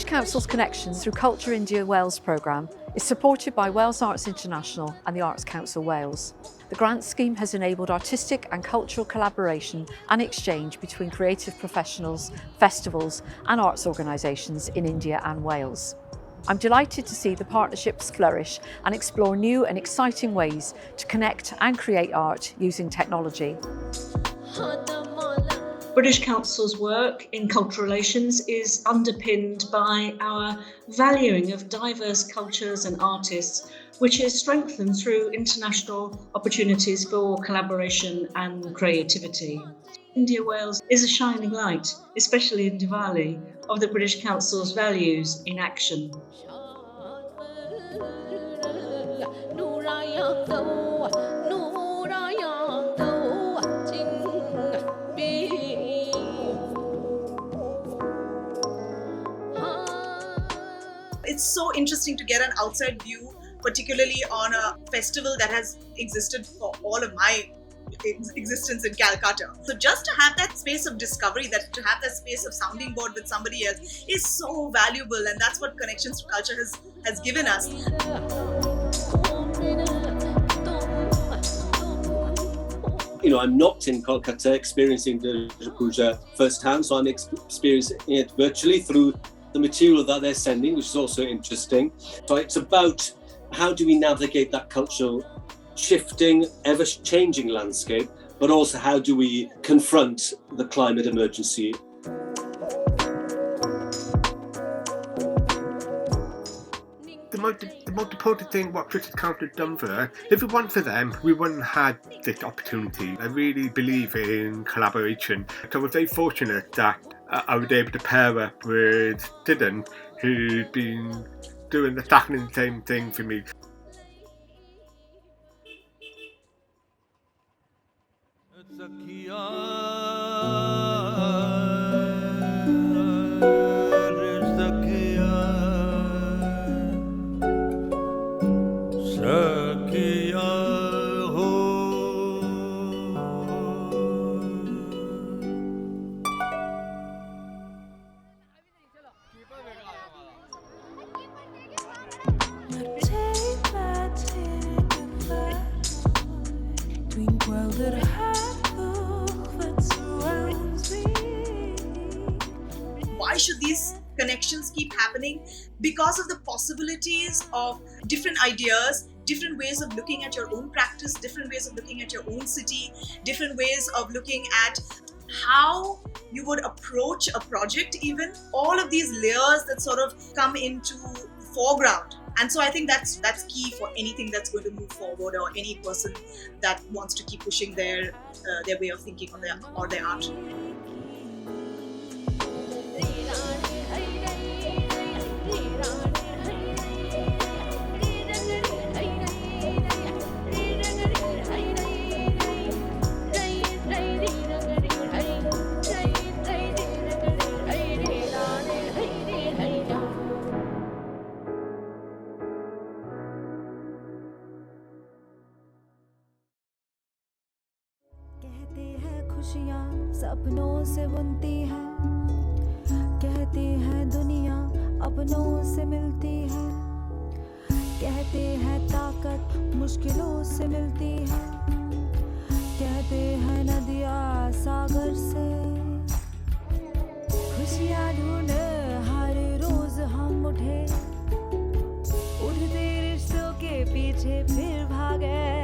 Council's connection through Culture India Wales programme is supported by Wales Arts International and the Arts Council Wales. The grant scheme has enabled artistic and cultural collaboration and exchange between creative professionals, festivals and arts organisations in India and Wales. I'm delighted to see the partnerships flourish and explore new and exciting ways to connect and create art using technology. British Council's work in cultural relations is underpinned by our valuing of diverse cultures and artists, which is strengthened through international opportunities for collaboration and creativity. India-Wales is a shining light, especially in Diwali, of the British Council's values in action. It's so interesting to get an outside view, particularly on a festival that has existed for all of my existence in Calcutta. So just to have that space of discovery, to have that space of sounding board with somebody else is so valuable, and that's what Connections to Culture has given us. You know, I'm not in Kolkata experiencing the Puja firsthand, so I'm experiencing it virtually through the material that they're sending, which is also interesting. So it's about how do we navigate that cultural shifting, ever-changing landscape, but also how do we confront the climate emergency. The most important thing what British Council has done for us, if it weren't for them, we wouldn't have had this opportunity. I really believe in collaboration. So we're very fortunate that I was able to pair up with Dyma'r, who's been doing exactly the same thing for me. Why should these connections keep happening? Because of the possibilities of different ideas, different ways of looking at your own practice, different ways of looking at your own city, different ways of looking at how you would approach a project even. All of these layers that sort of come into foreground. And so I think that's key for anything that's going to move forward, or any person that wants to keep pushing their way of thinking or their art. खुशियाँ सपनों से बनती है, कहती है दुनिया अपनों से मिलती है, कहते हैं ताकत मुश्किलों से मिलती है, कहते हैं नदियाँ सागर से, खुशियाँ ढूंढ हर रोज हम उठे, उठते रिश्तों के पीछे फिर भागे।